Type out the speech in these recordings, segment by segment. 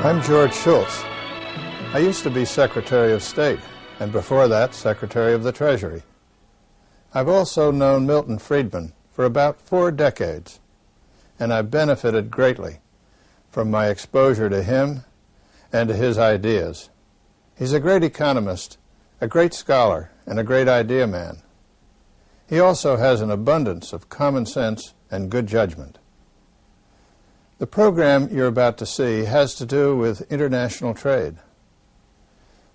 I'm George Shultz. I used to be Secretary of State, and before that, Secretary of the Treasury. I've also known Milton Friedman for about 4 decades, and I've benefited greatly from my exposure to him and to his ideas. He's a great economist, a great scholar, and a great idea man. He also has an abundance of common sense and good judgment. The program you're about to see has to do with international trade.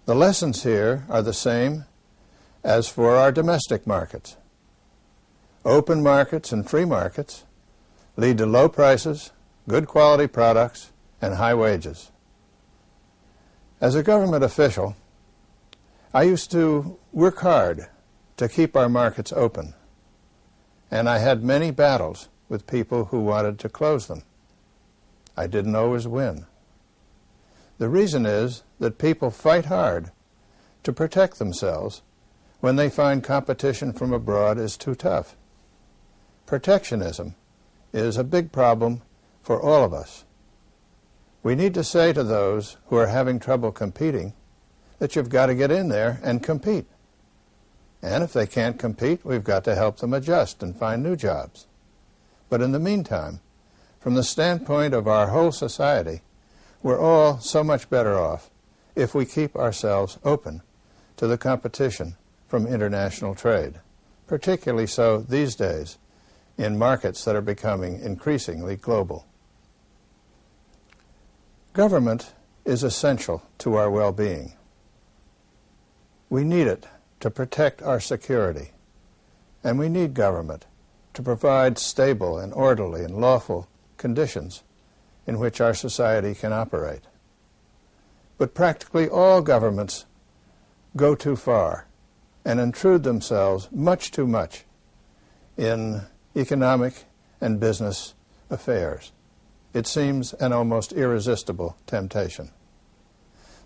The lessons here are the same as for our domestic markets. Open markets and free markets lead to low prices, good quality products, and high wages. As a government official, I used to work hard to keep our markets open, and I had many battles with people who wanted to close them. I didn't always win. The reason is that people fight hard to protect themselves when they find competition from abroad is too tough. Protectionism is a big problem for all of us. We need to say to those who are having trouble competing that you've got to get in there and compete. And if they can't compete, we've got to help them adjust and find new jobs. But in the meantime, from the standpoint of our whole society, we're all so much better off if we keep ourselves open to the competition from international trade, particularly so these days in markets that are becoming increasingly global. Government is essential to our well-being. We need it to protect our security, and we need government to provide stable and orderly and lawful conditions in which our society can operate. But practically all governments go too far and intrude themselves much too much in economic and business affairs. It seems an almost irresistible temptation.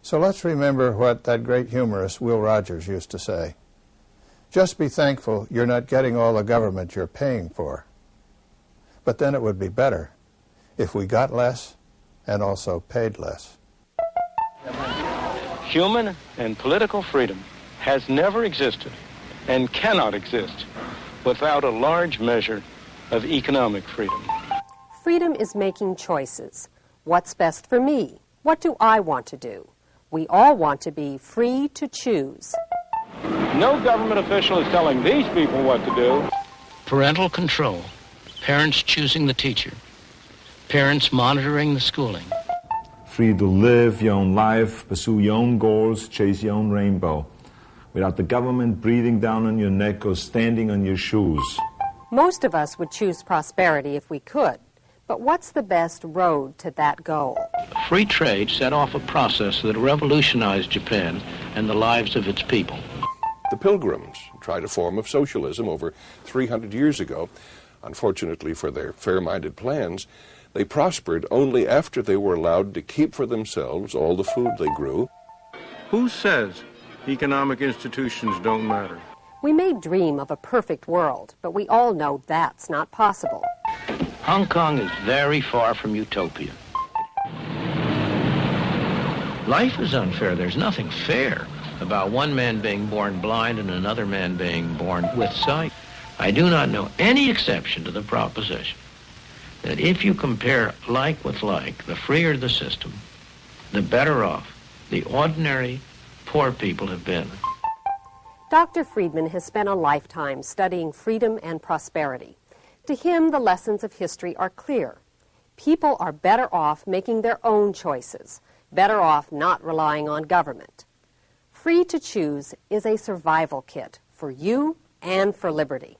So let's remember what that great humorist Will Rogers used to say. Just be thankful you're not getting all the government you're paying for. But then it would be better if we got less and also paid less. Human and political freedom has never existed and cannot exist without a large measure of economic freedom. Freedom is making choices. What's best for me? What do I want to do? We all want to be free to choose. No government official is telling these people what to do. Parental control, parents choosing the teacher, parents monitoring the schooling. Free to live your own life, pursue your own goals, chase your own rainbow, without the government breathing down on your neck or standing on your shoes. Most of us would choose prosperity if we could, but what's the best road to that goal? Free trade set off a process that revolutionized Japan and the lives of its people. The Pilgrims tried a form of socialism over 300 years ago. Unfortunately for their fair-minded plans, they prospered only after they were allowed to keep for themselves all the food they grew. Who says economic institutions don't matter? We may dream of a perfect world, but we all know that's not possible. Hong Kong is very far from utopia. Life is unfair. There's nothing fair about one man being born blind and another man being born with sight. I do not know any exception to the proposition that if you compare like with like, the freer the system, the better off the ordinary poor people have been. Dr. Friedman has spent a lifetime studying freedom and prosperity. To him, the lessons of history are clear. People are better off making their own choices, better off not relying on government. Free to choose is a survival kit for you and for liberty.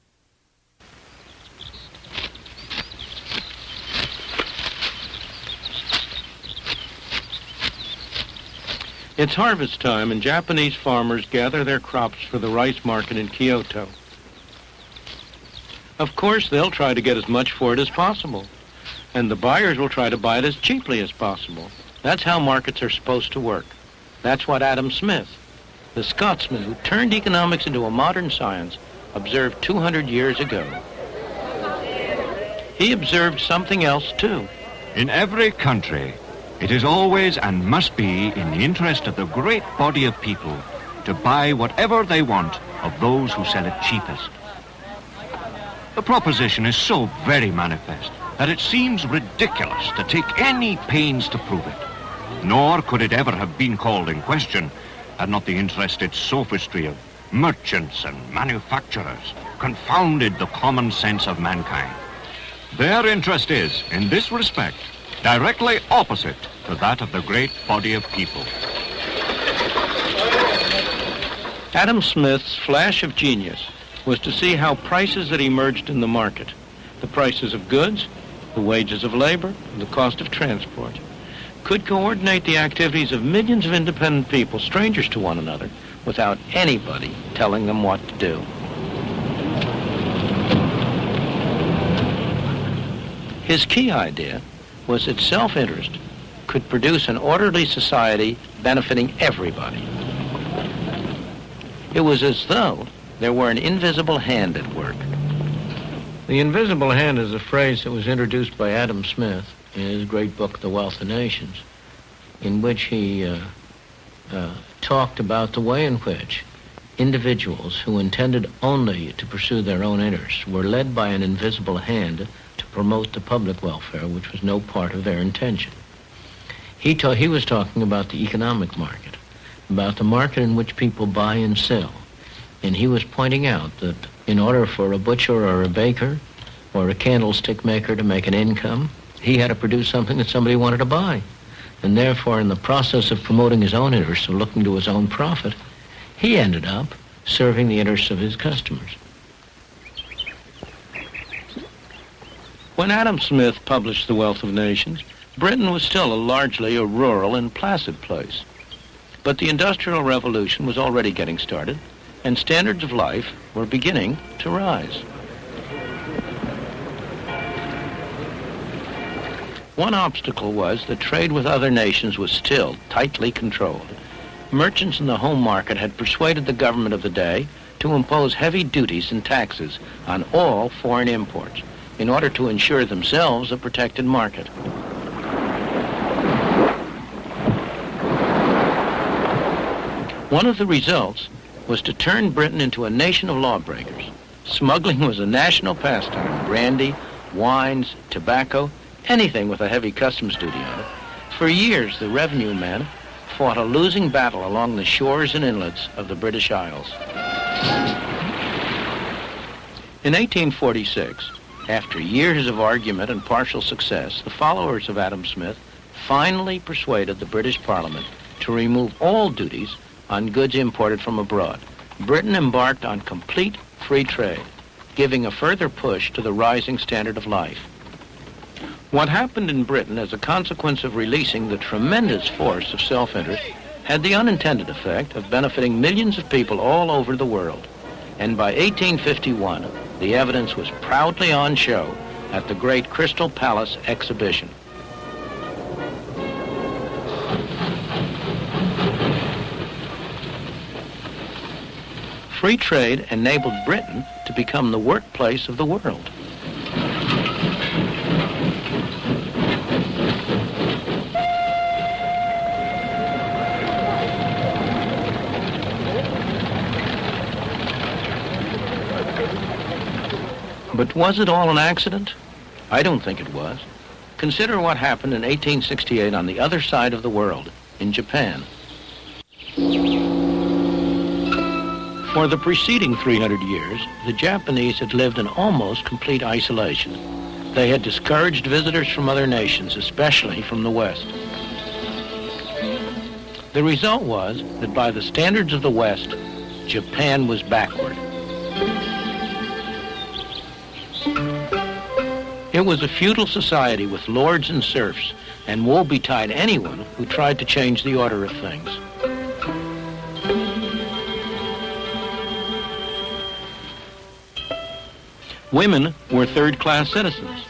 It's harvest time, and Japanese farmers gather their crops for the rice market in Kyoto. Of course, they'll try to get as much for it as possible, and the buyers will try to buy it as cheaply as possible. That's how markets are supposed to work. That's what Adam Smith, the Scotsman who turned economics into a modern science, observed 200 years ago. He observed something else, too. In every country, It is always and must be in the interest of the great body of people to buy whatever they want of those who sell it cheapest. The proposition is so very manifest that it seems ridiculous to take any pains to prove it. Nor could it ever have been called in question had not the interested sophistry of merchants and manufacturers confounded the common sense of mankind. Their interest is, in this respect, directly opposite to that of the great body of people. Adam Smith's flash of genius was to see how prices that emerged in the market, the prices of goods, the wages of labor, the cost of transport, could coordinate the activities of millions of independent people, strangers to one another, without anybody telling them what to do. His key idea was that self-interest could produce an orderly society benefiting everybody. It was as though there were an invisible hand at work. The invisible hand is a phrase that was introduced by Adam Smith in his great book, The Wealth of Nations, in which he talked about the way in which individuals who intended only to pursue their own interests were led by an invisible hand to promote the public welfare, which was no part of their intention. He was talking about the economic market, about the market in which people buy and sell. And he was pointing out that in order for a butcher or a baker or a candlestick maker to make an income, he had to produce something that somebody wanted to buy. And therefore, in the process of promoting his own interests and looking to his own profit, he ended up serving the interests of his customers. When Adam Smith published The Wealth of Nations, Britain was still largely a rural and placid place. But the Industrial Revolution was already getting started, and standards of life were beginning to rise. One obstacle was that trade with other nations was still tightly controlled. Merchants in the home market had persuaded the government of the day to impose heavy duties and taxes on all foreign imports in order to ensure themselves a protected market. One of the results was to turn Britain into a nation of lawbreakers. Smuggling was a national pastime. Brandy, wines, tobacco, anything with a heavy customs duty on it. For years, the revenue men fought a losing battle along the shores and inlets of the British Isles. In 1846, after years of argument and partial success, the followers of Adam Smith finally persuaded the British Parliament to remove all duties on goods imported from abroad. Britain embarked on complete free trade, giving a further push to the rising standard of life. What happened in Britain as a consequence of releasing the tremendous force of self-interest had the unintended effect of benefiting millions of people all over the world. And by 1851, the evidence was proudly on show at the great Crystal Palace exhibition. Free trade enabled Britain to become the workplace of the world. But was it all an accident? I don't think it was. Consider what happened in 1868 on the other side of the world, in Japan. For the preceding 300 years, the Japanese had lived in almost complete isolation. They had discouraged visitors from other nations, especially from the West. The result was that by the standards of the West, Japan was backward. It was a feudal society with lords and serfs, and woe betide anyone who tried to change the order of things. Women were third-class citizens.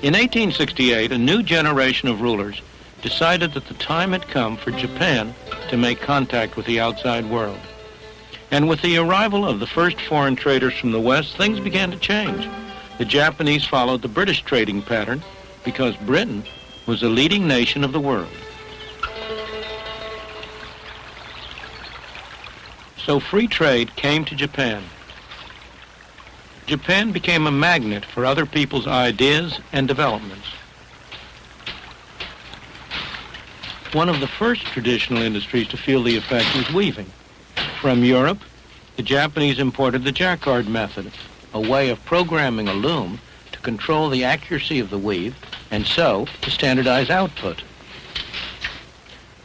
In 1868, a new generation of rulers decided that the time had come for Japan to make contact with the outside world. And with the arrival of the first foreign traders from the West, things began to change. The Japanese followed the British trading pattern because Britain was a leading nation of the world. So free trade came to Japan. Japan became a magnet for other people's ideas and developments. One of the first traditional industries to feel the effect was weaving. From Europe, the Japanese imported the jacquard method, a way of programming a loom to control the accuracy of the weave and so to standardize output.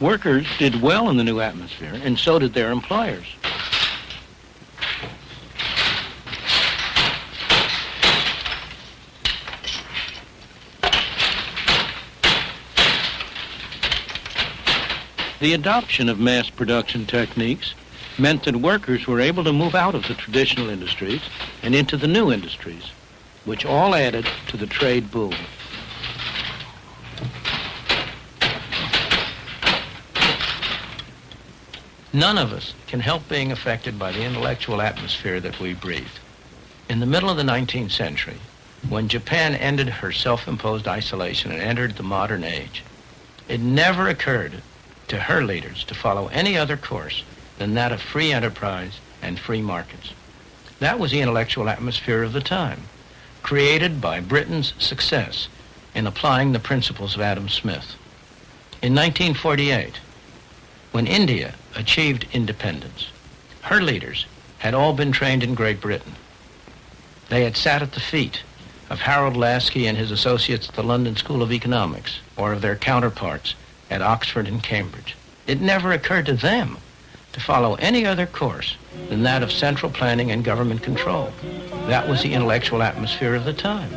Workers did well in the new atmosphere, and so did their employers. The adoption of mass production techniques meant that workers were able to move out of the traditional industries and into the new industries, which all added to the trade boom. None of us can help being affected by the intellectual atmosphere that we breathe. In the middle of the 19th century, when Japan ended her self-imposed isolation and entered the modern age, it never occurred to her leaders to follow any other course than that of free enterprise and free markets. That was the intellectual atmosphere of the time, created by Britain's success in applying the principles of Adam Smith. In 1948, when India achieved independence, her leaders had all been trained in Great Britain. They had sat at the feet of Harold Lasky and his associates at the London School of Economics, or of their counterparts at Oxford and Cambridge. It never occurred to them to follow any other course than that of central planning and government control. That was the intellectual atmosphere of the time.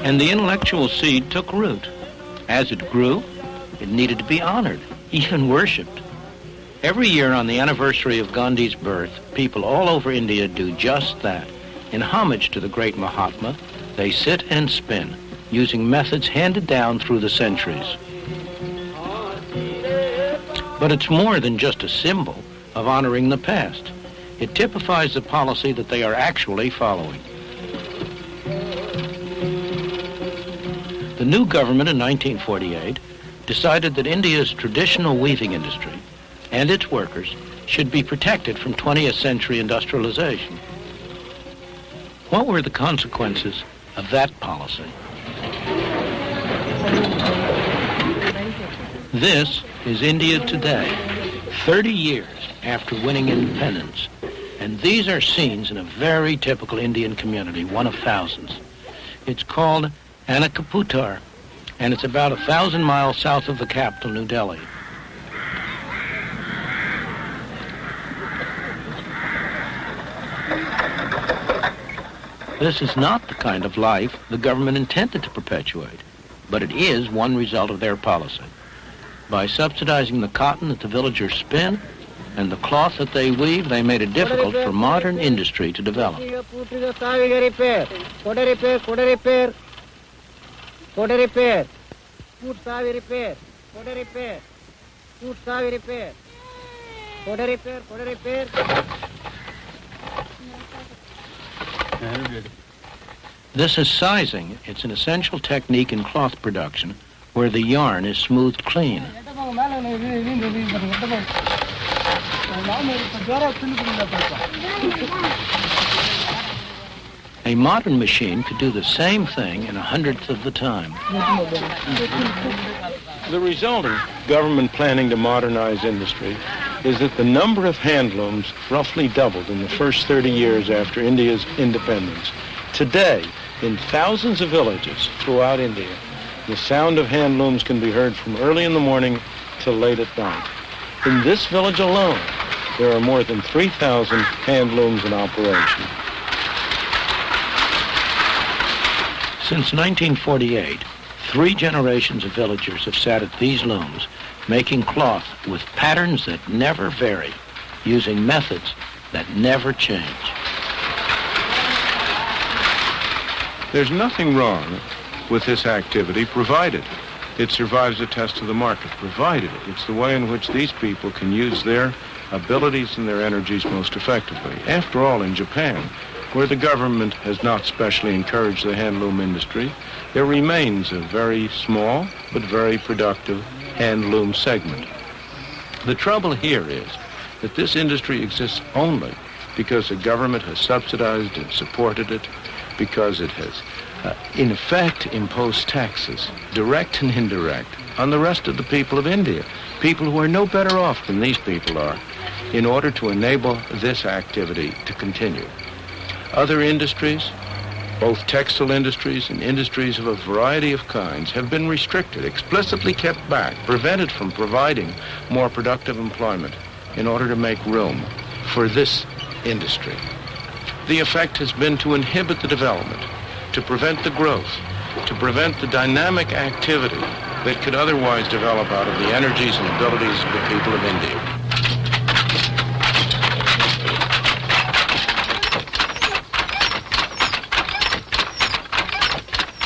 And the intellectual seed took root. As it grew, it needed to be honored, even worshipped. Every year on the anniversary of Gandhi's birth, people all over India do just that. In homage to the great Mahatma, they sit and spin, using methods handed down through the centuries. But it's more than just a symbol of honoring the past. It typifies the policy that they are actually following. The new government in 1948 decided that India's traditional weaving industry and its workers should be protected from 20th century industrialization. What were the consequences of that policy? This is India today, 30 years after winning independence. And these are scenes in a very typical Indian community, one of thousands. It's called Anakaputar, and it's about 1,000 miles south of the capital, New Delhi. This is not the kind of life the government intended to perpetuate, but it is one result of their policy. By subsidizing the cotton that the villagers spin and the cloth that they weave, they made it difficult for modern industry to develop. This is sizing. It's an essential technique in cloth production where the yarn is smoothed clean. A modern machine could do the same thing in 1/100th of the time. The result of government planning to modernize industry is that the number of handlooms roughly doubled in the first 30 years after India's independence. Today, in thousands of villages throughout India, the sound of handlooms can be heard from early in the morning till late at night. In this village alone, there are more than 3,000 handlooms in operation. Since 1948, 3 generations of villagers have sat at these looms, making cloth with patterns that never vary, using methods that never change. There's nothing wrong with this activity, provided it survives the test of the market, provided it's the way in which these people can use their abilities and their energies most effectively. After all, in Japan, where the government has not specially encouraged the handloom industry, there remains a very small but very productive hand loom segment. The trouble here is that this industry exists only because the government has subsidized and supported it, because it has, in effect, imposed taxes, direct and indirect, on the rest of the people of India, people who are no better off than these people are, in order to enable this activity to continue. Other industries, both textile industries and industries of a variety of kinds, have been restricted, explicitly kept back, prevented from providing more productive employment in order to make room for this industry. The effect has been to inhibit the development, to prevent the growth, to prevent the dynamic activity that could otherwise develop out of the energies and abilities of the people of India.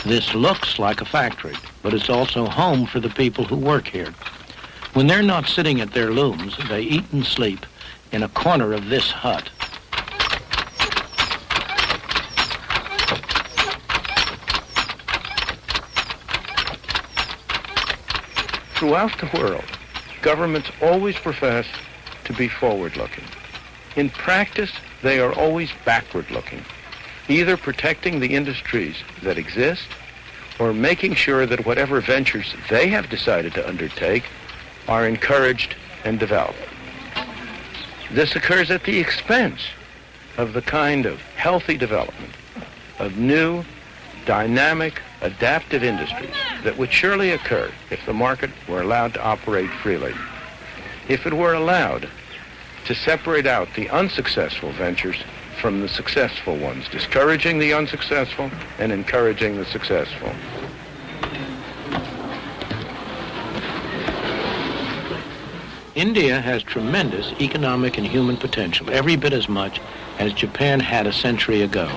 This looks like a factory, but it's also home for the people who work here. When they're not sitting at their looms, they eat and sleep in a corner of this hut. Throughout the world, governments always profess to be forward-looking. In practice, they are always backward-looking, either protecting the industries that exist or making sure that whatever ventures they have decided to undertake are encouraged and developed. This occurs at the expense of the kind of healthy development of new, dynamic, adaptive industries that would surely occur if the market were allowed to operate freely, if it were allowed to separate out the unsuccessful ventures from the successful ones, discouraging the unsuccessful and encouraging the successful. India has tremendous economic and human potential, every bit as much as Japan had a century ago.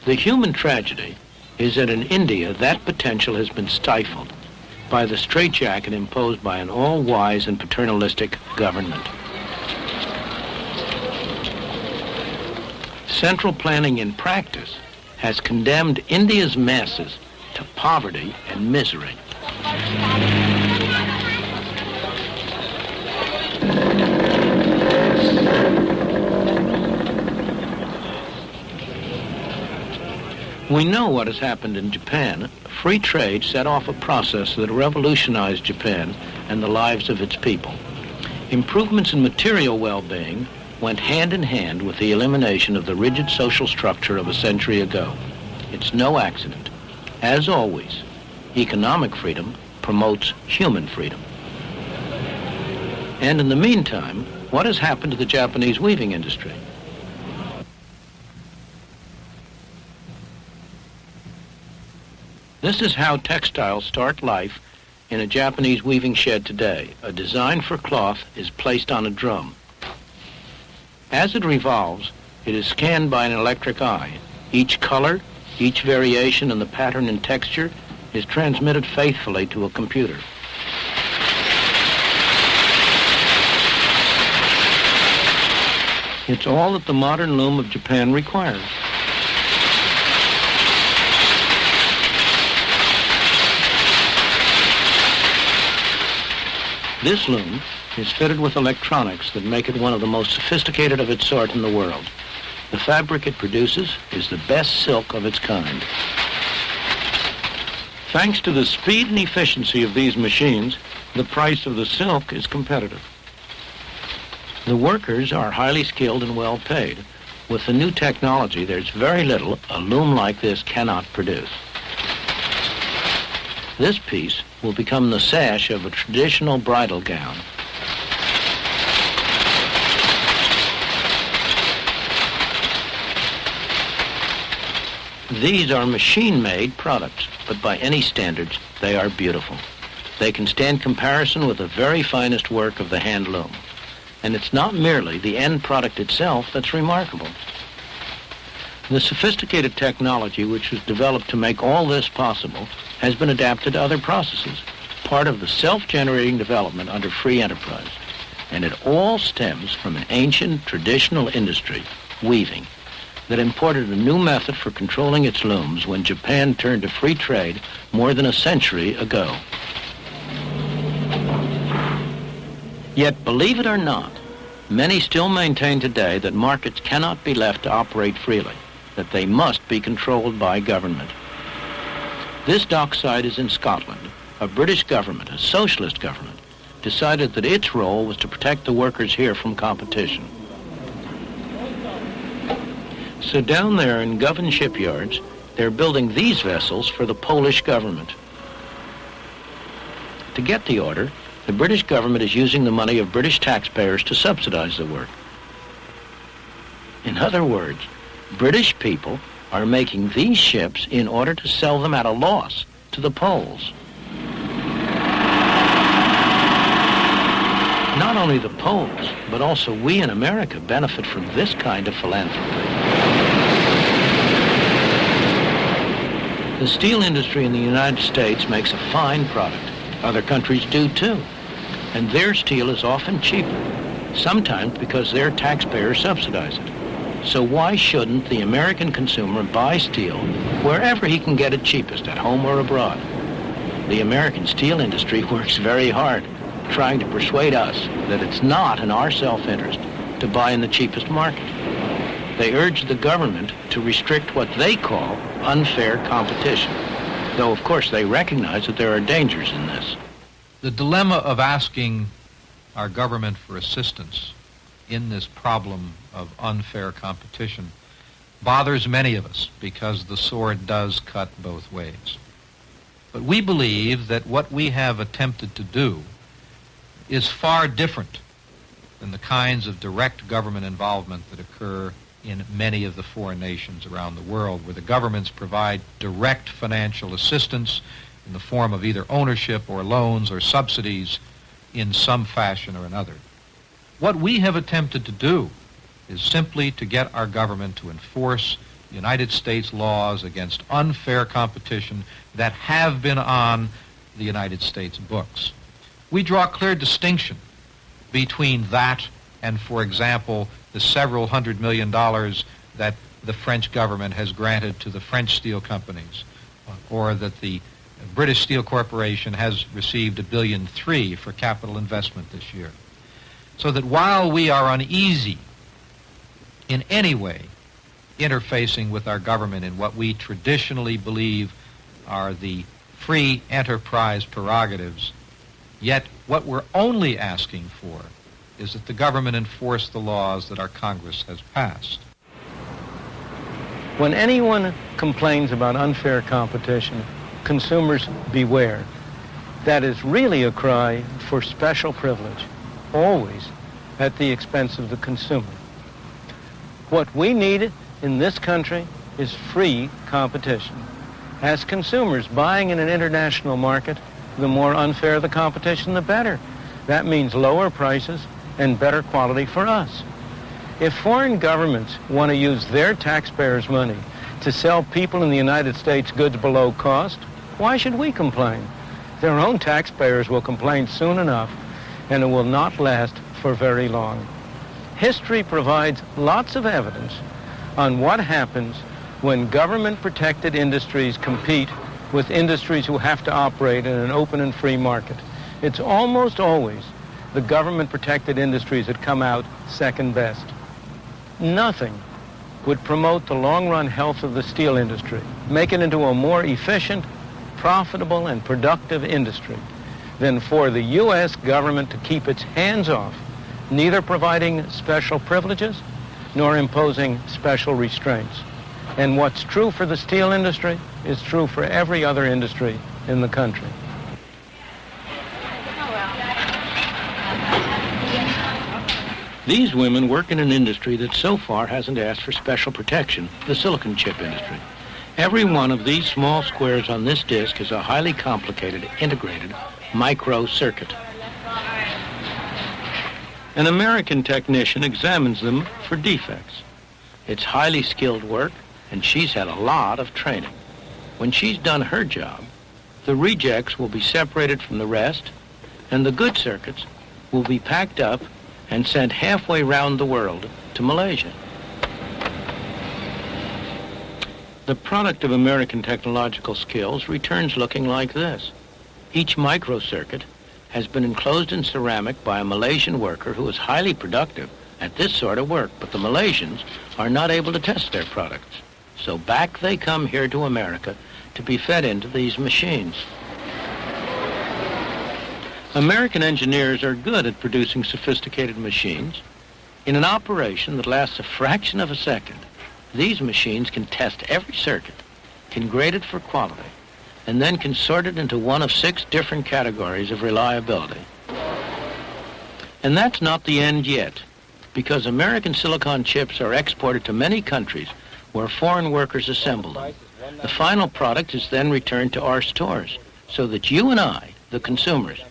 The human tragedy is that in India, that potential has been stifled by the straitjacket imposed by an all-wise and paternalistic government. Central planning in practice has condemned India's masses to poverty and misery. We know what has happened in Japan. Free trade set off a process that revolutionized Japan and the lives of its people. Improvements in material well-being went hand in hand with the elimination of the rigid social structure of a century ago. It's no accident. As always, economic freedom promotes human freedom. And in the meantime, what has happened to the Japanese weaving industry? This is how textiles start life in a Japanese weaving shed today. A design for cloth is placed on a drum. As it revolves, it is scanned by an electric eye. Each color, each variation in the pattern and texture is transmitted faithfully to a computer. It's all that the modern loom of Japan requires. This loom is fitted with electronics that make it one of the most sophisticated of its sort in the world. The fabric it produces is the best silk of its kind. Thanks to the speed and efficiency of these machines, the price of the silk is competitive. The workers are highly skilled and well paid. With the new technology, there's very little a loom like this cannot produce. This piece will become the sash of a traditional bridal gown. These are machine-made products, but by any standards, they are beautiful. They can stand comparison with the very finest work of the hand loom. And it's not merely the end product itself that's remarkable. The sophisticated technology which was developed to make all this possible has been adapted to other processes, part of the self-generating development under free enterprise. And it all stems from an ancient, traditional industry, weaving, that imported a new method for controlling its looms when Japan turned to free trade more than a century ago. Yet, believe it or not, many still maintain today that markets cannot be left to operate freely, that they must be controlled by government. This dockside is in Scotland. A British government, a socialist government, decided that its role was to protect the workers here from competition. So down there in Govan shipyards, they're building these vessels for the Polish government. To get the order, the British government is using the money of British taxpayers to subsidize the work. In other words, British people are making these ships in order to sell them at a loss to the Poles. Not only the Poles, but also we in America benefit from this kind of philanthropy. The steel industry in the United States makes a fine product. Other countries do too. And their steel is often cheaper, sometimes because their taxpayers subsidize it. So why shouldn't the American consumer buy steel wherever he can get it cheapest, at home or abroad? The American steel industry works very hard trying to persuade us that it's not in our self-interest to buy in the cheapest market. They urge the government to restrict what they call unfair competition, though of course they recognize that there are dangers in this. The dilemma of asking our government for assistance in this problem of unfair competition bothers many of us because the sword does cut both ways. But we believe that what we have attempted to do is far different than the kinds of direct government involvement that occur in many of the foreign nations around the world, where the governments provide direct financial assistance in the form of either ownership or loans or subsidies in some fashion or another. What we have attempted to do is simply to get our government to enforce United States laws against unfair competition that have been on the United States books. We draw a clear distinction between that and, for example, the several $100 million that the French government has granted to the French steel companies, or that the British Steel Corporation has received $1.3 billion for capital investment this year. So that while we are uneasy in any way interfacing with our government in what we traditionally believe are the free enterprise prerogatives, yet what we're only asking for is that the government enforce the laws that our Congress has passed. When anyone complains about unfair competition, consumers beware. That is really a cry for special privilege, always at the expense of the consumer. What we need in this country is free competition. As consumers buying in an international market, the more unfair the competition, the better. That means lower prices and better quality for us. If foreign governments want to use their taxpayers' money to sell people in the United States goods below cost, why should we complain? Their own taxpayers will complain soon enough, and it will not last for very long. History provides lots of evidence on what happens when government-protected industries compete with industries who have to operate in an open and free market. It's almost always the government-protected industries that come out second best. Nothing would promote the long-run health of the steel industry, make it into a more efficient, profitable, and productive industry than for the U.S. government to keep its hands off, neither providing special privileges nor imposing special restraints. And what's true for the steel industry is true for every other industry in the country. These women work in an industry that so far hasn't asked for special protection, the silicon chip industry. Every one of these small squares on this disc is a highly complicated, integrated micro circuit. An American technician examines them for defects. It's highly skilled work, and she's had a lot of training. When she's done her job, the rejects will be separated from the rest, and the good circuits will be packed up and sent halfway round the world to Malaysia. The product of American technological skills returns looking like this. Each microcircuit has been enclosed in ceramic by a Malaysian worker who is highly productive at this sort of work, but the Malaysians are not able to test their products. So back they come here to America to be fed into these machines. American engineers are good at producing sophisticated machines. In an operation that lasts a fraction of a second, these machines can test every circuit, can grade it for quality, and then can sort it into one of 6 different categories of reliability. And that's not the end yet, because American silicon chips are exported to many countries where foreign workers assemble them. The final product is then returned to our stores, so that you and I, the consumers,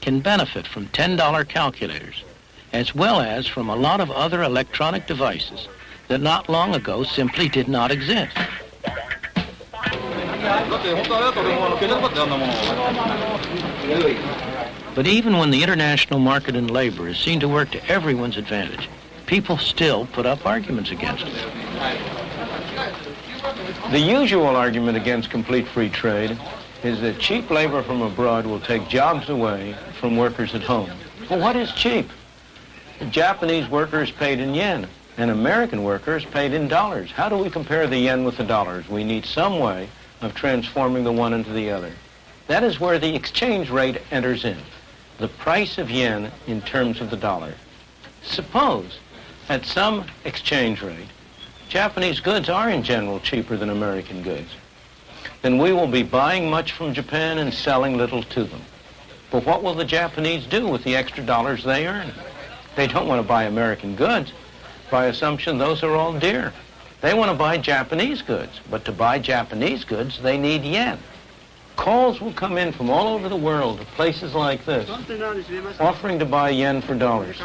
can benefit from $10 calculators, as well as from a lot of other electronic devices that not long ago simply did not exist. But even when the international market in labor is seen to work to everyone's advantage, people still put up arguments against it. The usual argument against complete free trade is that cheap labor from abroad will take jobs away from workers at home. Well, what is cheap? The Japanese workers paid in yen, and American workers paid in dollars. How do we compare the yen with the dollars? We need some way of transforming the one into the other. That is where the exchange rate enters in, the price of yen in terms of the dollar. Suppose, at some exchange rate, Japanese goods are in general cheaper than American goods. Then we will be buying much from Japan and selling little to them. But what will the Japanese do with the extra dollars they earn? They don't want to buy American goods. By assumption, those are all dear. They want to buy Japanese goods, but to buy Japanese goods, they need yen. Calls will come in from all over the world to places like this, offering to buy yen for dollars.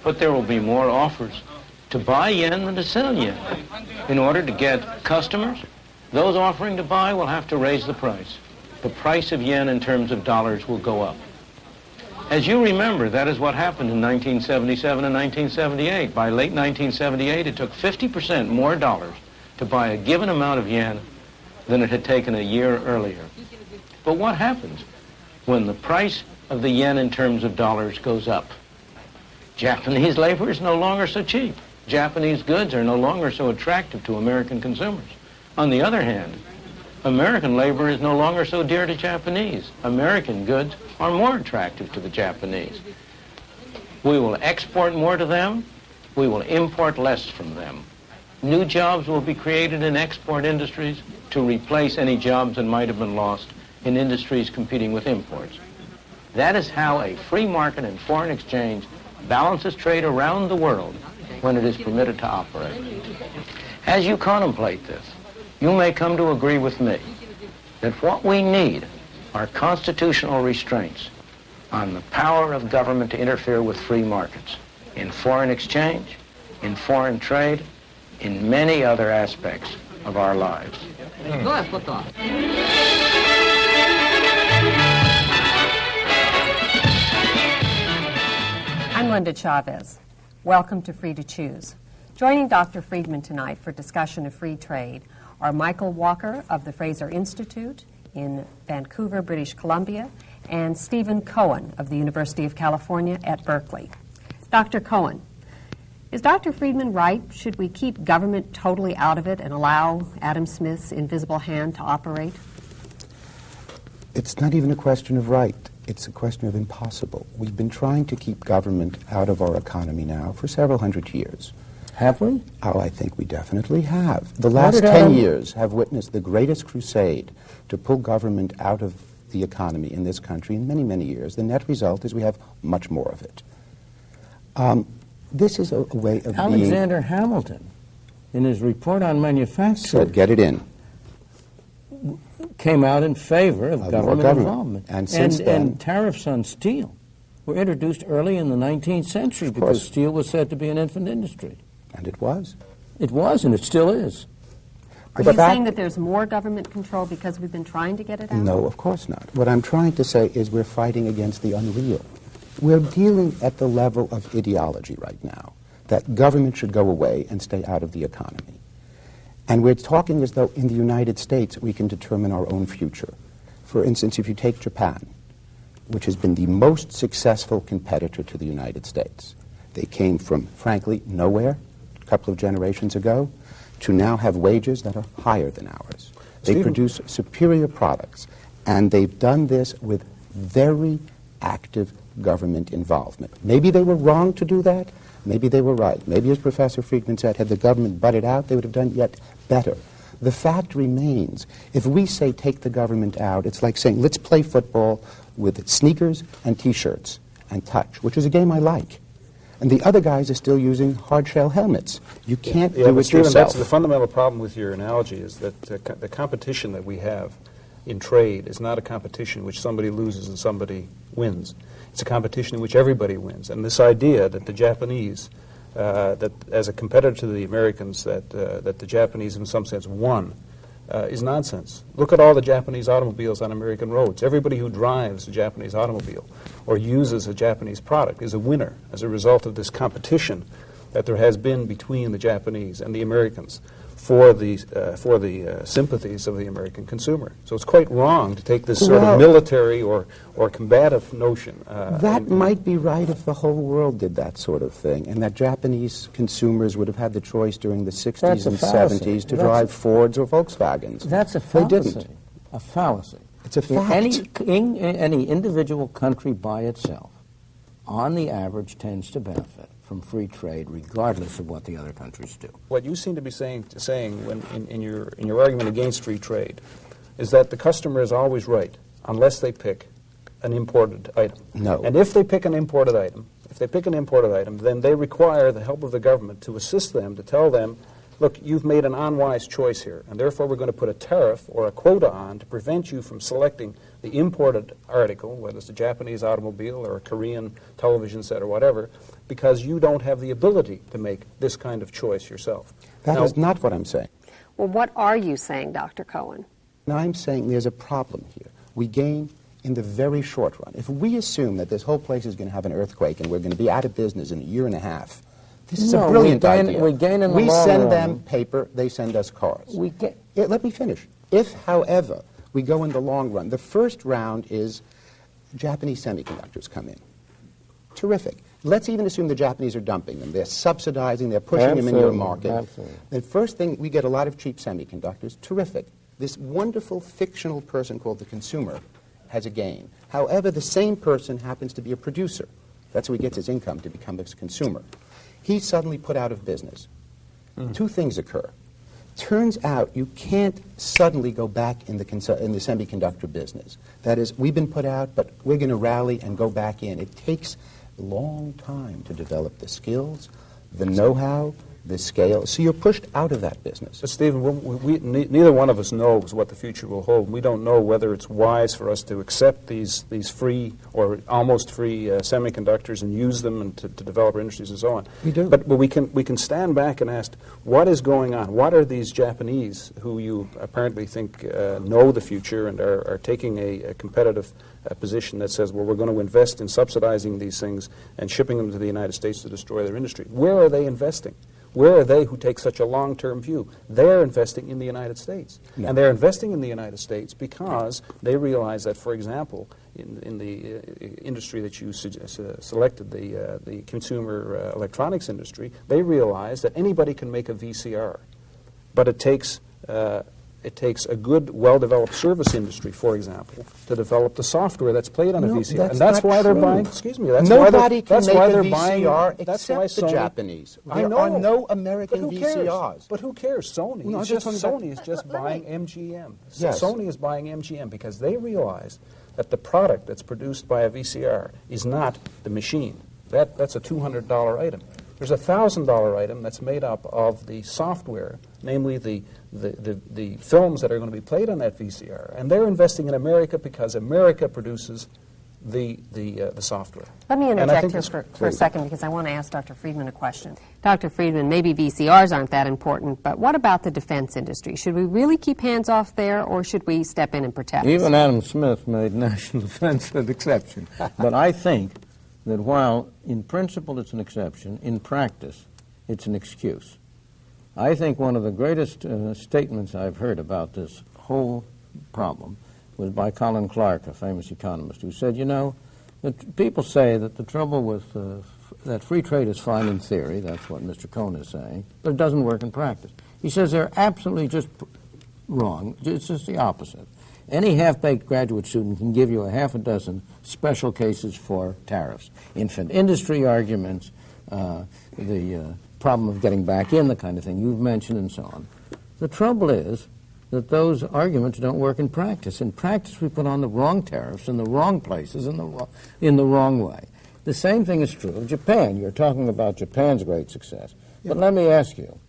But there will be more offers to buy yen than to sell yen. In order to get customers, those offering to buy will have to raise the price. The price of yen in terms of dollars will go up. As you remember, that is what happened in 1977 and 1978. By late 1978, it took 50% more dollars to buy a given amount of yen than it had taken a year earlier. But what happens when the price of the yen in terms of dollars goes up? Japanese labor is no longer so cheap. Japanese goods are no longer so attractive to American consumers. On the other hand, American labor is no longer so dear to Japanese. American goods are more attractive to the Japanese. We will export more to them. We will import less from them. New jobs will be created in export industries to replace any jobs that might have been lost in industries competing with imports. That is how a free market and foreign exchange balances trade around the world when it is permitted to operate. As you contemplate this, you may come to agree with me that what we need are constitutional restraints on the power of government to interfere with free markets in foreign exchange, in foreign trade, in many other aspects of our lives. I'm Linda Chavez. Welcome to Free to Choose. Joining Dr. Friedman tonight for discussion of free trade are Michael Walker of the Fraser Institute in Vancouver, British Columbia, and Stephen Cohen of the University of California at Berkeley. Dr. Cohen, is Dr. Friedman right? Should we keep government totally out of it and allow Adam Smith's invisible hand to operate? It's not even a question of right. It's a question of impossible. We've been trying to keep government out of our economy now for several hundred years. Have we? Oh, I think we definitely have. The last 10 years have witnessed the greatest crusade to pull government out of the economy in this country in many, many years. The net result is we have much more of it. This is a way of Alexander Hamilton, in his report on manufacturing, said, get it in. Came out in favor of government involvement. And since then, and tariffs on steel were introduced early in the 19th century because steel was said to be an infant industry. And it was. It was, and it still is. Are you saying that there's more government control because we've been trying to get it out? No, of course not. What I'm trying to say is we're fighting against the unreal. We're dealing at the level of ideology right now, that government should go away and stay out of the economy. And we're talking as though in the United States we can determine our own future. For instance, if you take Japan, which has been the most successful competitor to the United States. They came from, frankly, nowhere a couple of generations ago to now have wages that are higher than ours. They produce superior products, and they've done this with very active government involvement. Maybe they were wrong to do that. Maybe they were right. Maybe, as Professor Friedman said, had the government butted out, they would have done yet better. The fact remains, if we say take the government out, it's like saying let's play football with sneakers and T-shirts and touch, which is a game I like. And the other guys are still using hard-shell helmets. You can't do it Stephen, yourself. that's the fundamental problem with your analogy is that the competition that we have in trade is not a competition in which somebody loses and somebody wins. It's a competition in which everybody wins. And this idea that the Japanese, that as a competitor to the Americans, that the Japanese in some sense won, is nonsense. Look at all the Japanese automobiles on American roads. Everybody who drives a Japanese automobile or uses a Japanese product is a winner as a result of this competition that there has been between the Japanese and the Americans for the sympathies of the American consumer. So it's quite wrong to take this sort of military or combative notion. That might be right if the whole world did that sort of thing, and that Japanese consumers would have had the choice during the 60s and 70s to drive Fords or Volkswagens. That's a fallacy. They didn't. A fallacy. It's a fact. Any individual country by itself, on the average, tends to benefit from free trade, regardless of what the other countries do. What you seem to be saying when in your argument against free trade is that the customer is always right unless they pick an imported item. No. And if they pick an imported item, then they require the help of the government to assist them, to tell them, look, you've made an unwise choice here, and therefore we're going to put a tariff or a quota on to prevent you from selecting the imported article, whether it's a Japanese automobile or a Korean television set or whatever, because you don't have the ability to make this kind of choice yourself. That is not what I'm saying. Well, what are you saying, Dr. Cohen? Now, I'm saying there's a problem here. We gain in the very short run. If we assume that this whole place is going to have an earthquake and we're going to be out of business in a year and a half, this is a brilliant idea. We gain in the long send run. them paper, they send us cars. Let me finish. If, however, we go in the long run, the first round is Japanese semiconductors come in. Terrific. Let's even assume the Japanese are dumping them. They're subsidizing, they're pushing them in your market. Absolutely. The first thing, we get a lot of cheap semiconductors. Terrific. This wonderful fictional person called the consumer has a gain. However, the same person happens to be a producer. That's how he gets his income, to become a consumer. He's suddenly put out of business. Two things occur. Turns out you can't suddenly go back in the semiconductor business. That is, we've been put out, but we're going to rally and go back in. It takes a long time to develop the skills, the know-how, the scale. So you're pushed out of that business. But Stephen, neither one of us knows what the future will hold. We don't know whether it's wise for us to accept these free or almost free semiconductors and use them and to develop our industries and so on. We do. But we can stand back and ask, what is going on? What are these Japanese who you apparently think know the future and are taking a competitive position that says, well, we're going to invest in subsidizing these things and shipping them to the United States to destroy their industry? Where are they investing? Where are they who take such a long-term view? They're investing in the United States. No. And they're investing in the United States because they realize that, for example, in the industry that you selected, the consumer electronics industry, they realize that anybody can make a VCR. But it takes a good, well-developed service industry, for example, to develop the software that's played on a VCR. And that's why they're buying, excuse me, that's why they're buying... Nobody can make a VCR except the Japanese. There are no American VCRs. But who cares? Sony is just buying MGM. Yes. Sony is buying MGM because they realize that the product that's produced by a VCR is not the machine. That's a $200 item. There's a $1,000 item that's made up of the software, namely the films that are going to be played on that VCR, and they're investing in America because America produces the software. Let me interject here for a second because I want to ask Dr. Friedman a question. Dr. Friedman, maybe VCRs aren't that important, but what about the defense industry? Should we really keep hands off there, or should we step in and protect? Even Adam Smith made national defense an exception. But I think that while in principle it's an exception, in practice it's an excuse. I think one of the greatest statements I've heard about this whole problem was by Colin Clark, a famous economist, who said, you know, people say that the trouble with that free trade is fine in theory, that's what Mr. Cohn is saying, but it doesn't work in practice. He says they're absolutely just wrong. It's just the opposite. Any half-baked graduate student can give you a half a dozen special cases for tariffs. Infant industry arguments, the problem of getting back in, the kind of thing you've mentioned, and so on. The trouble is that those arguments don't work in practice. In practice, we put on the wrong tariffs in the wrong places in the wrong way. The same thing is true of Japan. You're talking about Japan's great success. Yeah. But let me ask you,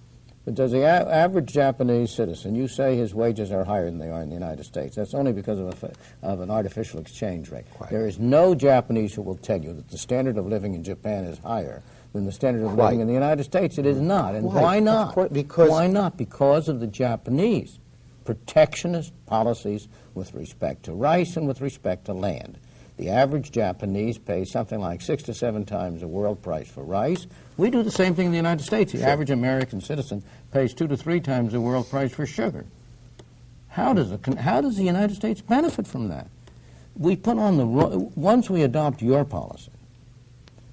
does the average Japanese citizen, you say his wages are higher than they are in the United States. That's only because of an artificial exchange rate. Quite. There is no Japanese who will tell you that the standard of living in Japan is higher than the standard of living in the United States. It is not. And why not? Why not? Because of the Japanese protectionist policies with respect to rice and with respect to land. The average Japanese pays something like 6 to 7 times the world price for rice. We do the same thing in the United States. The average American citizen pays 2 to 3 times the world price for sugar. How does the United States benefit from that? We put on the once we adopt your policy,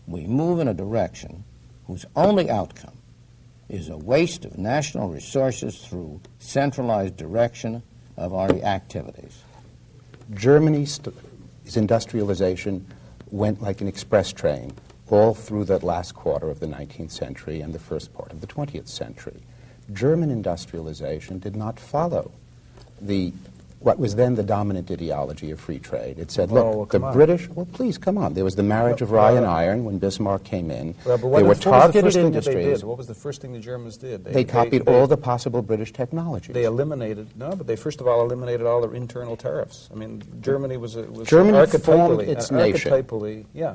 we move in a direction whose only outcome is a waste of national resources through centralized direction of our activities. Germany's industrialization went like an express train all through the last quarter of the 19th century and the first part of the 20th century. German industrialization did not follow what was then the dominant ideology of free trade. It said, look, the British, well, please, come on. There was the marriage of rye and iron when Bismarck came in. Well, they were targeted industries. What was the first thing the Germans did? They copied all the possible British technologies. They they first of all eliminated all their internal tariffs. I mean, Germany was formed its nation.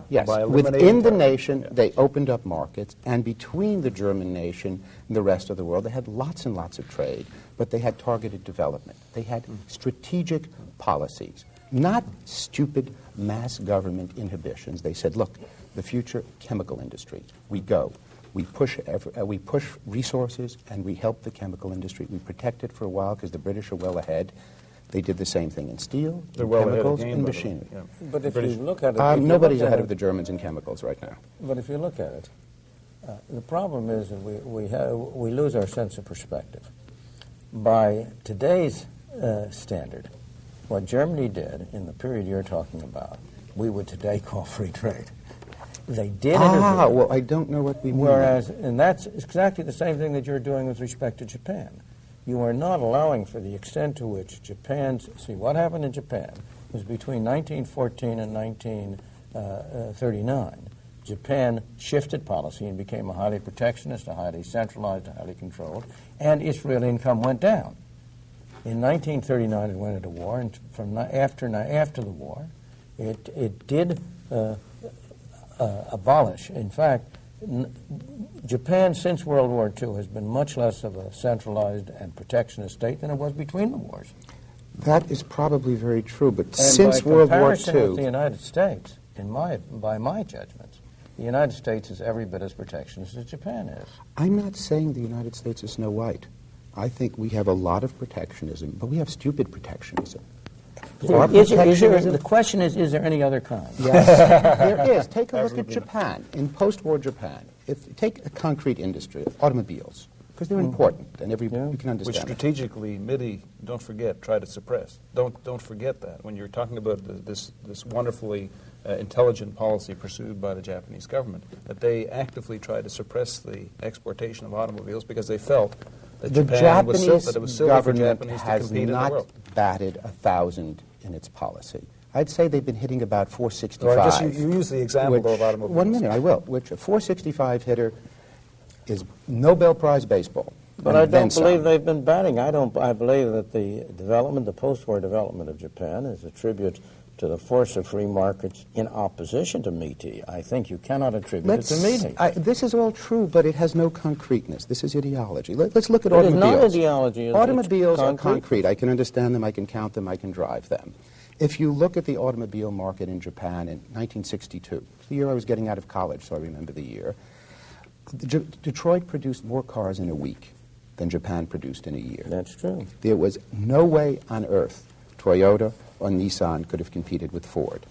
Yes, within the nation, they opened up markets, and between the German nation and the rest of the world, they had lots and lots of trade. But they had targeted development. They had strategic policies, not stupid mass government inhibitions. They said, look, the future chemical industry, we push resources and we help the chemical industry. We protect it for a while because the British are well ahead. They did the same thing in steel, chemicals, and machinery. Yeah. But if you look at it... nobody's ahead of the Germans in chemicals right now. But if you look at it, the problem is that we lose our sense of perspective. By today's standard, what Germany did in the period you're talking about, we would today call free trade. They did intervene. Well, I don't know what we mean. And that's exactly the same thing that you're doing with respect to Japan. You are not allowing for the extent to which what happened in Japan was between 1914 and 1939. Japan shifted policy and became a highly protectionist, a highly centralized, a highly controlled, and its real income went down. In 1939, it went into war, and after the war, it did abolish. In fact, Japan, since World War II, has been much less of a centralized and protectionist state than it was between the wars. That is probably very true, but since World War II... with the United States, by my judgments, the United States is every bit as protectionist as Japan is. I'm not saying the United States is Snow White. I think we have a lot of protectionism, but we have stupid protectionism. The question is there any other kind? Yes, there is. Take a look at Japan. In post-war Japan, take a concrete industry, automobiles, because they're important, and you can understand. Which strategically, MIDI, don't forget, try to suppress. Don't forget that when you're talking about this wonderfully intelligent policy pursued by the Japanese government, that they actively tried to suppress the exportation of automobiles because they felt that the Japan was Japanese that it was silly for Japanese to compete in the world. Has not batted 1,000 in its policy. I'd say they've been hitting about 465. Well, I guess you use the example of automobiles. 1 minute, I will. Which a 465 hitter is Nobel Prize baseball. But I don't believe they've been batting. I believe that the post-war development of Japan is a tribute to the force of free markets in opposition to MITI. I think you cannot attribute it to MITI. This is all true, but it has no concreteness. This is ideology. Let's look at automobiles. It is not ideology. Automobiles are concrete. I can understand them, I can count them, I can drive them. If you look at the automobile market in Japan in 1962, the year I was getting out of college, so I remember the year, Detroit produced more cars in a week than Japan produced in a year. That's true. There was no way on earth Toyota or Nissan could have competed with Ford.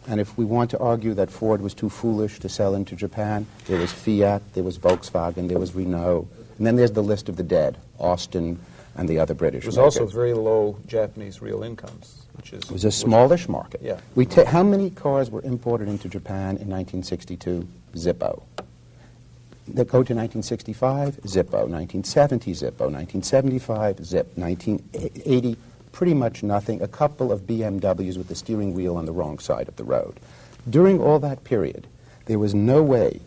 And if we want to argue that Ford was too foolish to sell into Japan, there was Fiat, there was Volkswagen, there was Renault, and then there's the list of the dead, Austin and the other British It was makers. also very low Japanese real incomes, which is... It was a smallish market. Yeah. How many cars were imported into Japan in 1962? Zippo. They go to 1965, Zippo. 1970, Zippo. 1975, Zip. 1980, pretty much nothing. A couple of BMWs with the steering wheel on the wrong side of the road. During all that period, there was no way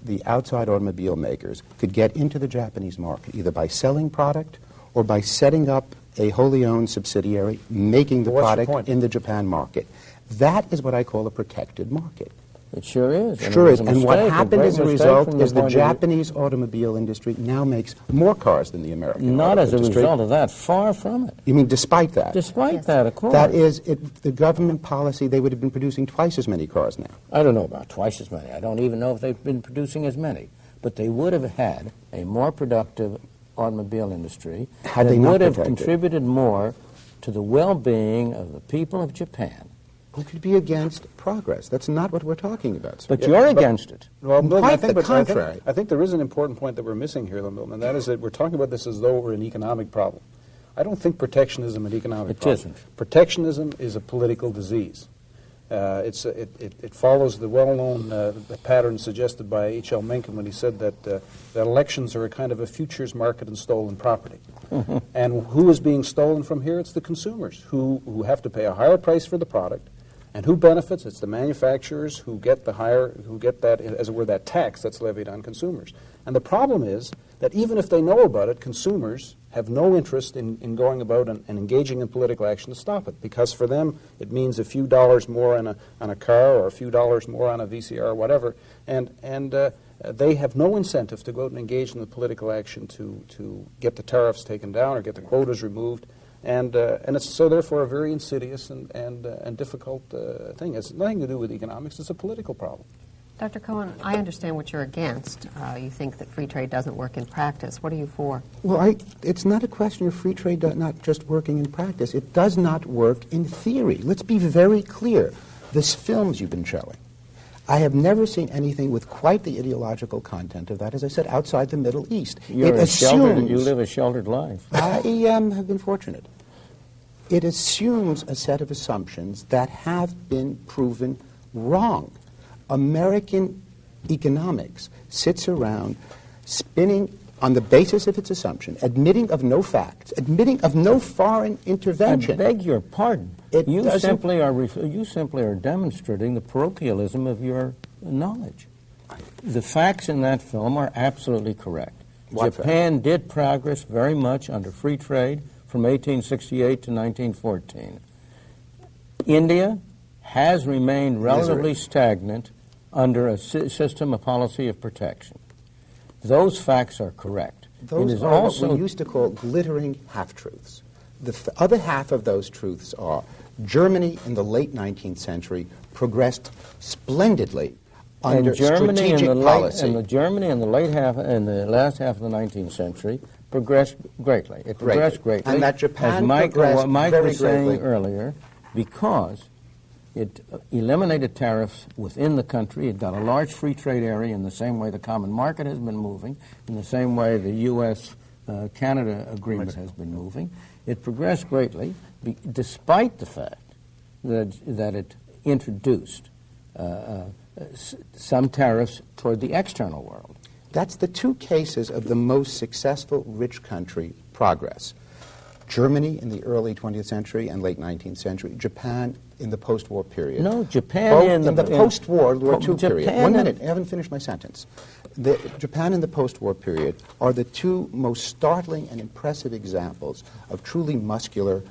the outside automobile makers could get into the Japanese market, either by selling product or by setting up a wholly owned subsidiary, making the product in the Japan market. That is what I call a protected market. It sure is. Sure is. And what happened as a result is the Japanese automobile industry now makes more cars than the American Not as a industry. result of that, far from it. You mean despite that? Despite that, of course. That is, the government policy, they would have been producing twice as many cars now. I don't know about twice as many. I don't even know if they've been producing as many. But they would have had a more productive automobile industry Had that they not would have protected. contributed more to the well-being of the people of Japan. Who could be against progress? That's not what we're talking about, sir. But you're against it. Well, Milton, Quite I think, the but I think- contrary. I think there is an important point that we're missing here, though, Milton, and that is that we're talking about this as though we're an economic problem. I don't think protectionism is an economic problem. isn't. Protectionism is a political disease. It follows the well-known pattern suggested by H.L. Mencken when he said that elections are a kind of a futures market in stolen property. And who is being stolen from here? It's the consumers who have to pay a higher price for the product. And who benefits? It's the manufacturers who get that, as it were, that tax that's levied on consumers. And the problem is that even if they know about it, consumers have no interest in going about and engaging in political action to stop it, because for them it means a few dollars more on a car or a few dollars more on a VCR or whatever, and they have no incentive to go out and engage in the political action to get the tariffs taken down or get the quotas removed. And it's so therefore a very insidious and difficult thing. It's nothing to do with economics. It's a political problem. Dr. Cohen, I understand what you're against. You think that free trade doesn't work in practice. What are you for? Well, it's not a question of free trade not just working in practice. It does not work in theory. Let's be very clear. This films you've been showing, I have never seen anything with quite the ideological content of that, as I said, outside the Middle East. You live a sheltered life. I have been fortunate. It assumes a set of assumptions that have been proven wrong. American economics sits around spinning on the basis of its assumption, admitting of no facts, admitting of no foreign intervention. I beg your pardon. You simply are demonstrating the parochialism of your knowledge. The facts in that film are absolutely correct. Japan did progress very much under free trade from 1868 to 1914. India has remained relatively stagnant under a system, a policy of protection. Those facts are correct. Those are also what we used to call glittering half-truths. The other half of those truths are Germany in the late 19th century progressed splendidly under strategic policy. And Germany in the last half of the 19th century progressed greatly. It progressed greatly. And that Japan as Mike was saying greatly. earlier, because it eliminated tariffs within the country. It got a large free trade area in the same way the common market has been moving, in the same way the U.S.-Canada agreement has been moving. It progressed greatly, despite the fact that it introduced some tariffs toward the external world. That's the two cases of the most successful rich country progress. Germany in the early 20th century and late 19th century, Japan in the post-war period. No, Japan in the post-war War II period. 1 minute, I haven't finished my sentence. Japan in the post-war period are the two most startling and impressive examples of truly muscular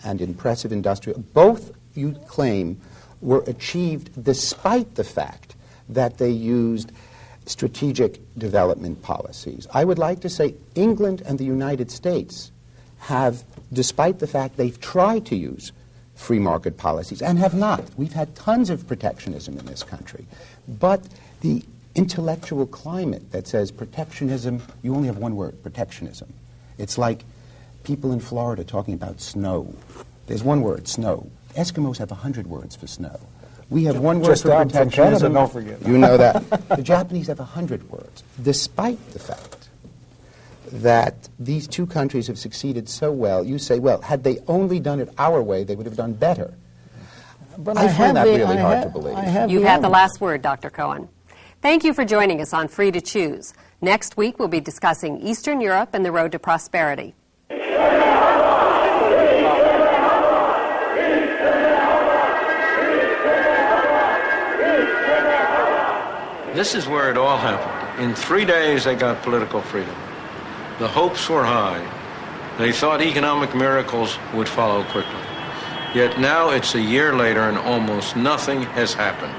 and impressive industrial. Both, you claim, were achieved despite the fact that they used strategic development policies. I would like to say England and the United States have, despite the fact they've tried to use free market policies and have not. We've had tons of protectionism in this country. But the intellectual climate that says protectionism, you only have one word, protectionism. It's like people in Florida talking about snow. There's one word, snow. Eskimos have 100 words for snow. We have one word Just for from protectionism. Canada, don't forget. You know that. The Japanese have 100 words, despite the fact that these two countries have succeeded so well. You say, well, had they only done it our way, they would have done better. But I find that really hard to believe. You've had the last word, Dr. Cohen. Thank you for joining us on Free to Choose. Next week, we'll be discussing Eastern Europe and the road to prosperity. This is where it all happened. In 3 days, they got political freedom. The hopes were high. They thought economic miracles would follow quickly. Yet now it's a year later and almost nothing has happened.